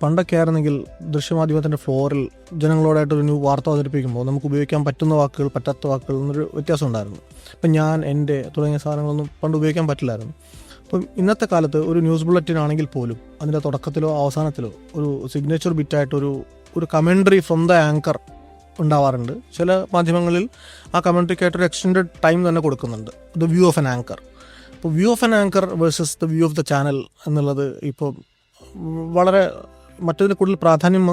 പണ്ടൊക്കെ ആയിരുന്നെങ്കിൽ ദൃശ്യമാധ്യമത്തിൻ്റെ ഫ്ലോറിൽ ജനങ്ങളോടായിട്ടൊരു വാർത്ത അവതരിപ്പിക്കുമ്പോൾ നമുക്ക് ഉപയോഗിക്കാൻ പറ്റുന്ന വാക്കുകൾ പറ്റാത്ത വാക്കുകൾ എന്നൊരു വ്യത്യാസം ഉണ്ടായിരുന്നു. ഇപ്പം ഞാൻ, എൻ്റെ തുടങ്ങിയ സാധനങ്ങളൊന്നും പണ്ട് ഉപയോഗിക്കാൻ പറ്റില്ലായിരുന്നു. അപ്പം ഇന്നത്തെ കാലത്ത് ഒരു ന്യൂസ് ബുള്ളറ്റിൻ ആണെങ്കിൽ പോലും അതിൻ്റെ തുടക്കത്തിലോ അവസാനത്തിലോ ഒരു സിഗ്നേച്ചർ ബിറ്റായിട്ടൊരു കമൻട്രി ഫ്രം ദ ആങ്കർ ഉണ്ടാവാറുണ്ട്. ചില മാധ്യമങ്ങളിൽ ആ കമൻട്രിക്കായിട്ടൊരു എക്സ്റ്റെൻഡഡ് ടൈം തന്നെ കൊടുക്കുന്നുണ്ട്, the view of an anchor. ഇപ്പോൾ view of an anchor versus the view of the channel എന്നുള്ളത് ഇപ്പോൾ വളരെ മറ്റതിന് കൂടുതൽ പ്രാധാന്യം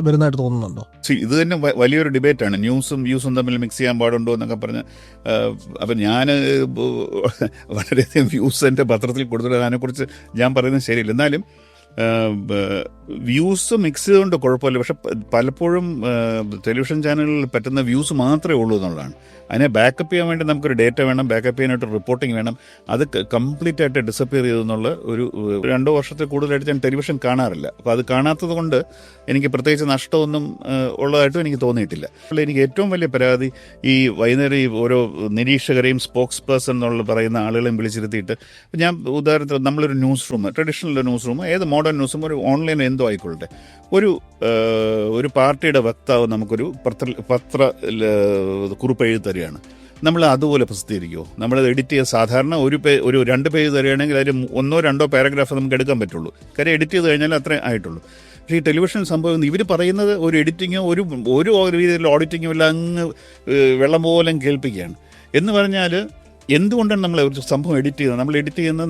വരുന്നതായിട്ട് തോന്നുന്നുണ്ടോ? ഇത് തന്നെ വലിയൊരു ഡിബേറ്റാണ്. ന്യൂസും വ്യൂസും തമ്മിൽ മിക്സ് ചെയ്യാൻ പാടുണ്ടോ എന്നൊക്കെ പറഞ്ഞ്. അപ്പം ഞാൻ വളരെയധികം വ്യൂസ് എൻ്റെ പത്രത്തിൽ കൊടുത്തിട്ട് അതിനെക്കുറിച്ച് ഞാൻ പറയുന്നത് ശരിയില്ല. എന്നാലും വ്യൂസ് മിക്സ് ചെയ്തുകൊണ്ട് കുഴപ്പമില്ല. പക്ഷെ പലപ്പോഴും ടെലിവിഷൻ ചാനലുകളിൽ പറ്റുന്ന വ്യൂസ് മാത്രമേ ഉള്ളൂ എന്നുള്ളതാണ്. അതിനെ ബാക്കപ്പ് ചെയ്യാൻ വേണ്ടി നമുക്കൊരു ഡേറ്റ വേണം, ബാക്കപ്പ് ചെയ്യാനായിട്ട് റിപ്പോർട്ടിംഗ് വേണം. അത് കംപ്ലീറ്റ് ആയിട്ട് ഡിസപ്പിയർ ചെയ്തെന്നുള്ള ഒരു 2 വർഷത്തിൽ കൂടുതലായിട്ട് ഞാൻ ടെലിവിഷൻ കാണാറില്ല. അപ്പോൾ അത് കാണാത്തത് കൊണ്ട് എനിക്ക് പ്രത്യേകിച്ച് നഷ്ടമൊന്നും ഉള്ളതായിട്ടും എനിക്ക് തോന്നിയിട്ടില്ല. എനിക്ക് ഏറ്റവും വലിയ പരാതി ഈ വൈകുന്നേരം ഈ ഓരോ നിരീക്ഷകരെയും സ്പോക്സ് പേഴ്സൺ എന്നുള്ള പറയുന്ന ആളുകളെയും വിളിച്ചിരുത്തിയിട്ട്, ഞാൻ ഉദാഹരണത്തിന് നമ്മളൊരു news room, traditional news room, ഏത് മോഡേൺ ന്യൂസും ഒരു ഓൺലൈൻ എന്തോ ആയിക്കൊള്ളട്ടെ, ഒരു പാർട്ടിയുടെ വക്താവ് നമുക്കൊരു പത്ര കുറിപ്പ് എഴുതി തരികയാണ്. നമ്മൾ അതുപോലെ പ്രസിദ്ധീകരിക്കുമോ? നമ്മളത് എഡിറ്റ് ചെയ്ത് സാധാരണ ഒരു 2 പേജ് തരികയാണെങ്കിൽ അതിൽ 1-2 പാരഗ്രാഫ് നമുക്ക് എടുക്കാൻ പറ്റുള്ളൂ. കാര്യം എഡിറ്റ് ചെയ്ത് കഴിഞ്ഞാൽ അത്രേ ആയിട്ടുള്ളൂ. പക്ഷേ ഈ ടെലിവിഷൻ സംഭവം ഇവർ പറയുന്നത് ഒരു എഡിറ്റിങ്ങോ ഒരു രീതിയിലുള്ള ഓഡിറ്റിങ്ങോ ഇല്ല, അങ്ങ് വെള്ളം പോലും കേൾപ്പിക്കുകയാണ്. എന്ന് പറഞ്ഞാൽ എന്തുകൊണ്ടാണ് നമ്മൾ ഒരു സംഭവം എഡിറ്റ് ചെയ്യുന്നത്? നമ്മൾ എഡിറ്റ് ചെയ്യുന്നത്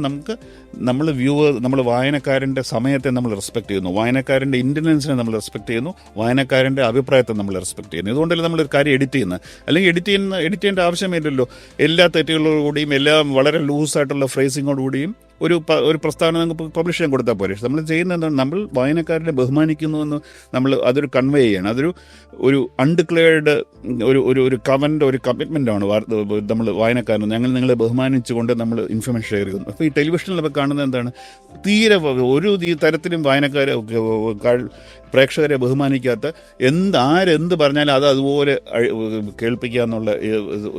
നമ്മൾ വായനക്കാരൻ്റെ സമയത്തെ നമ്മൾ റെസ്പെക്ട് ചെയ്യുന്നു, വായനക്കാരൻ്റെ ഇൻ്റലിജൻസിനെ നമ്മൾ റെസ്പെക്ട് ചെയ്യുന്നു, വായനക്കാരൻ്റെ അഭിപ്രായത്തെ നമ്മൾ റെസ്പെക്ട് ചെയ്യുന്നു. ഇതുകൊണ്ടല്ലേ നമ്മളൊരു കാര്യം എഡിറ്റ് ചെയ്യുന്നത്. അല്ലെങ്കിൽ എഡിറ്റ് ചെയ്യേണ്ട ആവശ്യമില്ലല്ലോ. എല്ലാ തെറ്റുകളോടുകൂടിയും എല്ലാം വളരെ ലൂസായിട്ടുള്ള ഫ്രേസിങ്ങോടുകൂടിയും ഒരു പ്രസ്താവന നമുക്ക് പബ്ലിഷ് ചെയ്യാൻ കൊടുത്താൽ പോരെ. നമ്മൾ ചെയ്യുന്നത് എന്താണ്? നമ്മൾ വായനക്കാരനെ ബഹുമാനിക്കുന്നുവെന്ന് അതൊരു കൺവേ ചെയ്യണം. ഒരു അൺഡിക്ലെയർഡ് ഒരു കമൻ്റ്, ഒരു കമ്മിറ്റ്മെൻ്റാണ് നമ്മൾ വായനക്കാരൻ. ഞങ്ങൾ നിങ്ങളെ ബഹുമാനിച്ചുകൊണ്ട് നമ്മൾ ഇൻഫർമേഷൻ ഷെയർ ചെയ്യുന്നു. അപ്പോൾ ഈ ടെലിവിഷനിലൊക്കെ കാണുന്നത് എന്താണ്? തീരെ ഒരു തരത്തിലും പ്രേക്ഷകരെ ബഹുമാനിക്കാത്ത, ആരെന്ത് പറഞ്ഞാലും അത് അതുപോലെ കേൾപ്പിക്കുക എന്നുള്ള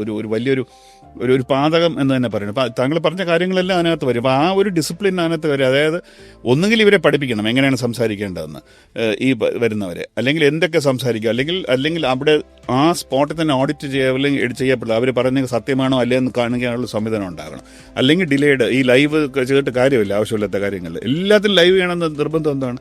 ഒരു വലിയൊരു പാതകം എന്ന് തന്നെ പറയുന്നത്. അപ്പോൾ താങ്കൾ പറഞ്ഞ കാര്യങ്ങളെല്ലാം അതിനകത്ത് വരും. അപ്പോൾ ആ ഒരു ഡിസിപ്ലിൻ അതിനകത്ത് വരും. അതായത് ഒന്നുകിൽ ഇവരെ പഠിപ്പിക്കണം എങ്ങനെയാണ് സംസാരിക്കേണ്ടതെന്ന്, ഈ വരുന്നവരെ, അല്ലെങ്കിൽ എന്തൊക്കെ സംസാരിക്കുക, അല്ലെങ്കിൽ അവിടെ ആ സ്പോട്ടിൽ തന്നെ ഓഡിറ്റ് ചെയ്യപ്പെടില്ല. അവർ പറയുന്നത് സത്യമാണോ അല്ലേ എന്ന് കാണിക്കാനുള്ള സംവിധാനം ഉണ്ടാകണം. അല്ലെങ്കിൽ ഡിലേഡ് ഈ ലൈവ് ചെയ്തിട്ട് കാര്യമില്ല, ആവശ്യമില്ലാത്ത കാര്യങ്ങൾ എല്ലാത്തിലും ലൈവ് ചെയ്യണമെന്ന് നിർബന്ധം എന്താണ്?